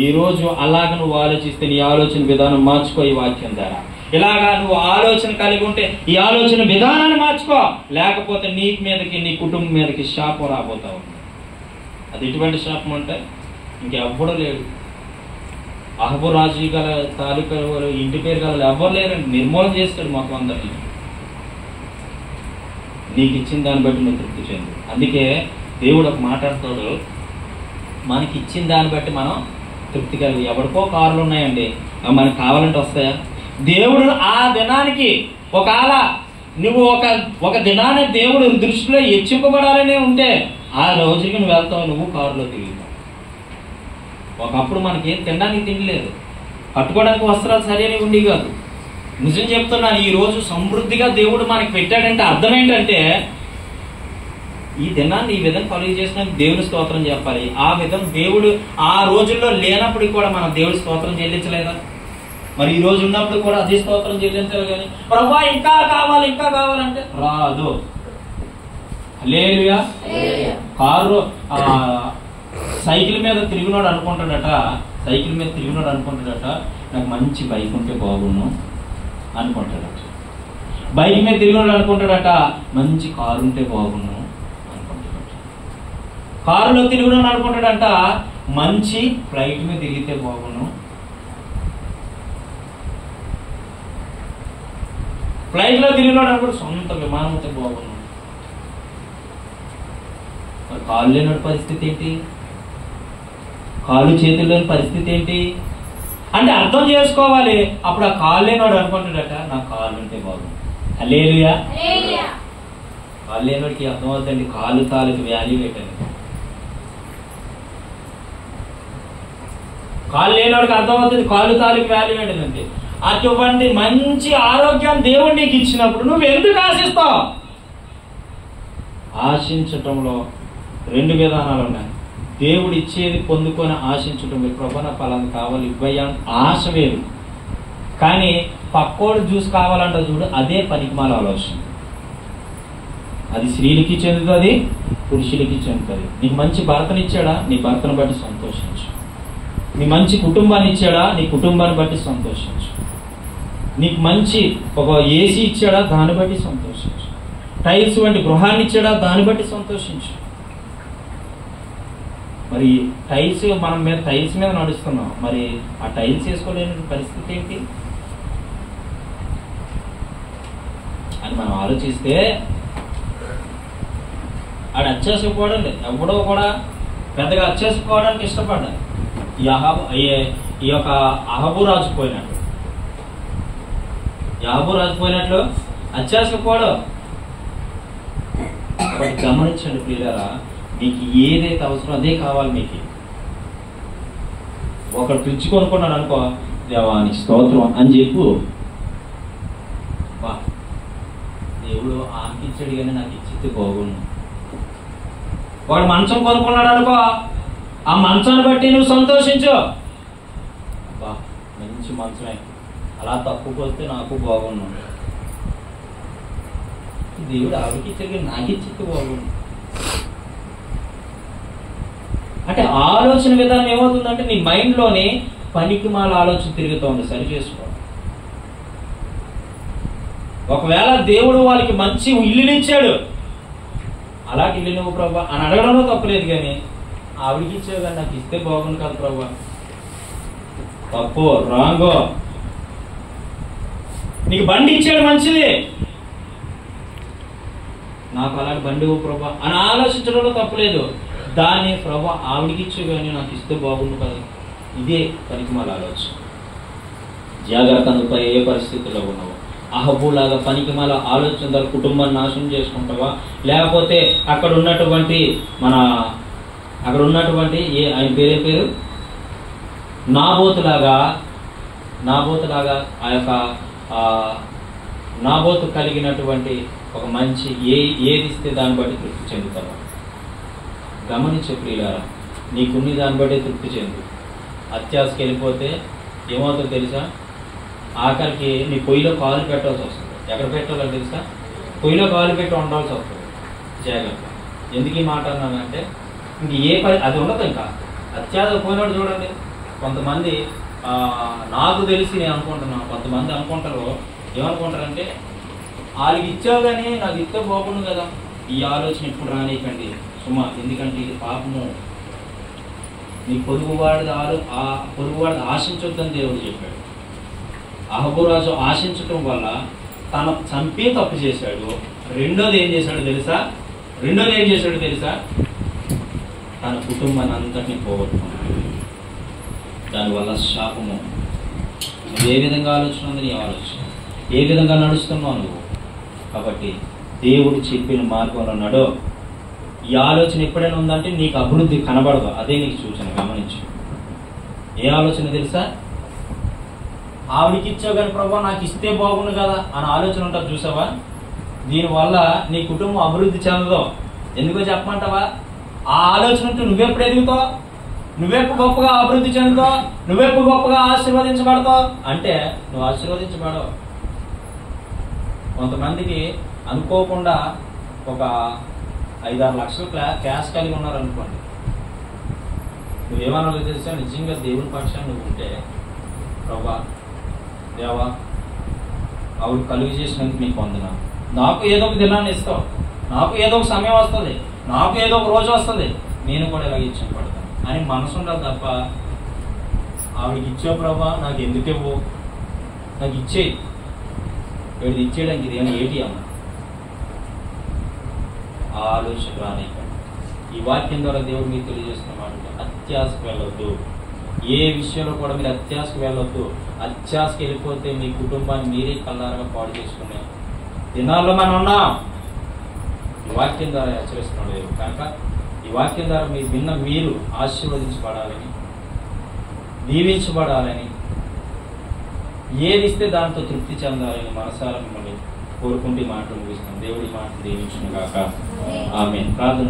ఈ రోజు అలాగ నువ్వు ఆలోచిస్తే నీ ఆలోచన విధానం మార్చుకో. ఈ వాక్యం ద్వారా ఇలాగా నువ్వు ఆలోచన కలిగి ఉంటే ఈ ఆలోచన విధానాన్ని మార్చుకో, లేకపోతే నీ మీదకి నీ కుటుంబం మీదకి శాపం రాబోతా ఉంది. అది ఎటువంటి శాపం అంటే ఇంకెవ్వడూ లేడు. అహబు రాజు గల తాలూకా ఇంటి పేరు గల ఎవ్వరు లేరండి, నిర్మూలన చేస్తాడు మొత్తం అందరినీ. నీకు ఇచ్చిన దాన్ని బట్టి నువ్వు తృప్తి చెందు. అందుకే దేవుడు ఒక మాట్లాడతాడు, మనకి ఇచ్చిన దాన్ని బట్టి మనం తృప్తి కలిగి. ఎవరికో కార్లు ఉన్నాయండి, మనకు కావాలంటే వస్తాయా? దేవుడు ఆ దినానికి ఒకవేళ నువ్వు ఒక దినాన్ని దేవుడు దృష్టిలో హెచ్చింపబడాలనే ఉంటే ఆ రోజుకి నువ్వు వెళ్తావు, నువ్వు కారులో తిరుగుతావు. ఒకప్పుడు మనకేం తినడానికి తిండి లేదు, కట్టుకోవడానికి వస్త్రాలు సరైనవి ఉండి కాదు. నిజం చెప్తున్నాను, ఈ రోజు సమృద్ధిగా దేవుడు మనకి పెట్టాడంటే అర్థం ఏంటంటే ఈ దినాన్ని ఈ విధంగా కలుగు చేసినందుకు దేవుని స్తోత్రం చెప్పాలి. ఆ విధం దేవుడు ఆ రోజుల్లో లేనప్పటికి కూడా మనం దేవుడి స్తోత్రం చెల్లించలేదా? మరి ఈ రోజు ఉన్నప్పుడు కూడా అదే స్తోత్రం చెల్లించాలి. కానీ ప్రభువా ఇంకా కావాలి ఇంకా కావాలంటే రాదు. హల్లెలూయా. కారు సైకిల్ మీద తిరిగినోడు అనుకుంటాడట, నాకు మంచి బైక్ ఉంటే బాగుండు అనుకుంటాడట. బైక్ మీద తిరిగినోడు అనుకుంటాడట, మంచి కారు ఉంటే బాగుండు అనుకుంటాడట. కారులో తిరిగినోడు అనుకుంటాడట, మంచి ఫ్లైట్ మీద తిరిగితే బాగుండు. ఫ్లైట్ లో తిరిగినోడు అనుకుంటే సొంత విమానం ఉంటే బాగుండు. మరి కాళ్ళు లేని పరిస్థితి ఏంటి? కాళ్ళు చేతుల్లోని పరిస్థితి ఏంటి అంటే అర్థం చేసుకోవాలి. అప్పుడు ఆ కాళ్ళు లేనివాడు అనుకుంటాడట, నాకు కాళ్ళు ఉంటే బాగుంది. హల్లెలూయా. కాళ్ళు లేనివాడికి అర్థం అవుతుందండి కాళ్ళు తాలూకు వాల్యూ ఏంటండి. కాళ్ళు లేనివాడికి అర్థం అవుతుంది కాళ్ళు తాలూకు వాల్యూ ఏంటంటే. అటువంటి మంచి ఆరోగ్యం దేవుడు నీకు ఇచ్చినప్పుడు నువ్వు ఎందుకు ఆశిస్తావు? ఆశించటంలో రెండు విధానాలు ఉన్నాయి. దేవుడు ఇచ్చేది పొందుకొని ఆశించటం, ప్రభన ఫలం కావాలి ఇవ్వయ్యా ఆశ వేరు. కానీ పక్కోడు జ్యూస్ కావాలంట చూడు, అదే పనికిమాల ఆలోచన. అది స్త్రీలకి చెందుతుంది, పురుషులకి చెందుతుంది. నీకు మంచి భర్తనిచ్చాడా, నీ భర్తను బట్టి సంతోషించు. నీ మంచి కుటుంబాన్ని ఇచ్చాడా, నీ కుటుంబాన్ని బట్టి సంతోషించు. నీకు మంచి ఒక ఏసీ ఇచ్చాడా, దాన్ని బట్టి సంతోషించు. టైల్స్ వంటి గృహాన్ని ఇచ్చాడా, దాన్ని బట్టి సంతోషించు. మరి టైల్స్ మనం మీద టైల్స్ మీద నడుస్తున్నాం, మరి ఆ టైల్స్ వేసుకోలేని పరిస్థితి ఏంటి అని మనం ఆలోచిస్తే ఆడు అచ్చేసుకోవడం లేదు. ఎవడో కూడా పెద్దగా అచ్చేసుకోవడానికి ఇష్టపడ్డాడు. ఈ యొక్క అహబు రాజు పోయినట్లు అచ్చేసుకోవడం. గమనించండి ప్రియులారా, మీకు ఏదైతే అవసరం అదే కావాలి. మీకు ఒకడు ఫ్రిడ్జ్ కొనుక్కున్నాడు అనుకో, దేవానికి స్తోత్రం అని చెప్పు. వా దేవుడు ఆంకించాడు కానీ నాకు ఇచ్చితే బాగుండు. వాడు మంచం కొనుక్కున్నాడు అనుకో, ఆ మంచాన్ని బట్టి నువ్వు సంతోషించు. బా మంచి మంచమే, అలా తక్కువకి వస్తే నాకు బాగుండు. దేవుడు ఆవిడకి ఇచ్చాడు కానీ నాకు ఇచ్చితే బాగుండు. అంటే ఆలోచన విధానం ఏమవుతుందంటే నీ మైండ్లోనే పనికి మాల ఆలోచన తిరుగుతోంది. సరి చేసుకో. ఒకవేళ దేవుడు వాళ్ళకి మంచి ఇల్లుని ఇచ్చాడు, అలాంటి ఇల్లు నువ్వు ప్రభా అని అడగడంలో తప్పలేదు. కానీ ఆవిడికి ఇచ్చావు కానీ నాకు ఇస్తే బాగుంది కాదు ప్రభా, తప్పు రాంగో. నీకు బండి ఇచ్చాడు మంచిది, నాకు అలాంటి బండి ఇవ్వు ప్రభా అని ఆలోచించడంలో తప్పలేదు. దాన్ని ప్రభా ఆవిడికి ఇచ్చు కానీ నాకు ఇస్తే బాగుండు కదా, ఇదే పనికిమాల ఆలోచన. జాగ్రత్త, నువ్వు ఏ పరిస్థితుల్లో ఉన్నావు. అహబులాగా పనికిమాల ఆలోచన ద్వారా కుటుంబాన్ని నాశనం చేసుకుంటావా, లేకపోతే అక్కడ ఉన్నటువంటి ఆయన పేరు నాబోతులాగా ఆ యొక్క నాబోతు కలిగినటువంటి ఒక మంచి ఏది ఇస్తే దాన్ని బట్టి తృప్తి చెందుతావా? గమనించే ప్రియులారా, నీకున్ని దాన్ని బట్టి తృప్తి చెందు. అత్యాశకి వెళ్ళిపోతే ఏమవుతుందో తెలుసా? ఆఖరికి నీ పొయ్యిలో కాలు పెట్టాల్సి వస్తుంది. ఎక్కడ పెట్టాలో తెలుసా? పొయ్యిలో కాలు పెట్టి వండాల్సి వస్తుంది. జాగ్రత్త. ఎందుకు ఈ మాట అన్నానంటే ఇంక అది ఉండదు. ఇంకా అత్యాశ పోయినోడు చూడండి, కొంతమంది నాకు తెలిసి నేను అనుకుంటున్నాను, కొంతమంది అనుకుంటారు, ఏమనుకుంటారంటే వాళ్ళకి ఇచ్చావు కానీ నాకు ఇస్తే బాగుండు కదా. ఈ ఆలోచన ఎప్పుడు రానికండి సుమా, ఎందుకంటే ఇది పాపము. నీ పొరుగువాడిది ఆశించొద్దని దేవుడు చెప్పాడు. అహబురాజు ఆశించటం వల్ల తన చంపే తప్పు చేశాడు. రెండోది ఏం చేశాడు తెలుసా? తన కుటుంబాన్ని అంతటినీ పోగొట్టుకున్నాడు. దానివల్ల శాపము. నువ్వు ఏ విధంగా ఆలోచన ఉంది నీ ఆలోచన, ఏ విధంగా నడుస్తున్నావు నువ్వు, కాబట్టి దేవుడు చెప్పిన మార్గంలో నడో. ఈ ఆలోచన ఎప్పుడైనా ఉందంటే నీకు అభివృద్ధి కనబడదు. అదే నీకు సూచన. గమనించు. ఏ ఆలోచన తెలుసా? ఆవిడికి ఇచ్చావు కానీ ప్రభా నాకు ఇస్తే బాగుండు కదా అని ఆలోచన ఉంటుంది చూసావా? దీనివల్ల నీ కుటుంబం అభివృద్ధి చెందదు. ఎందుకో చెప్పమంటావా? ఆ ఆలోచన ఉంటే నువ్వెప్పుడు ఎదుగుతావు, నువ్వెప్పుడు గొప్పగా అభివృద్ధి చెందుతావు, నువ్వెప్పుడు గొప్పగా ఆశీర్వదించబడతావు అంటే నువ్వు ఆశీర్వదించబడవు. కొంతమందికి అనుకోకుండా ఒక 5-6 లక్షలు క్యాష్ కలిగి ఉన్నారనుకోండి, నువ్వేమన్నా తెలుసా? నిజంగా దేవుని పక్షాన్ని నువ్వు ఉంటే, ప్రభా దేవా ఆవిడ కలుగు చేసినందుకు నీకు వందనాలు, నాకు ఏదో ఒక దినాన్ని ఇస్తావు, నాకు ఏదో ఒక సమయం వస్తుంది, నాకు ఏదో ఒక రోజు వస్తుంది, నేను కూడా ఇలాగ ఇచ్చిన పడతాను అని మనసు ఉండాలి తప్ప ఆవిడకి ఇచ్చావు ప్రభా నాకు ఎందుకు ఇవ్వు, నాకు ఇచ్చేయి. వీడిది ఇచ్చేయడానికి ఇది ఏమైనా ఏటీఎం? ఆలోచన రానివ్వండి. ఈ వాక్యం ద్వారా దేవుడు మీకు తెలియజేస్తున్న మాట, అత్యాశకు వెళ్ళొద్దు. ఏ విషయంలో కూడా మీరు అత్యాశకు వెళ్ళొద్దు. అత్యాశకి వెళ్ళిపోతే మీ కుటుంబాన్ని మీరే కల్లారగా పాడు చేసుకునే దినాల్లో మనం ఉన్నాం. ఈ వాక్యం ద్వారా హెచ్చరిస్తున్నాడు దేవుడు. కనుక ఈ వాక్యం ద్వారా మీరు ఆశీర్వదించబడాలని, దీవించబడాలని, ఏది ఇస్తే దాంతో తృప్తి చెందాలని మనసారా మిమ్మల్ని కోరుకుంటే మాటలు ముగిస్తాం. దేవుడి మాట దీవించును గాక. ఆమేన్. ప్రార్థన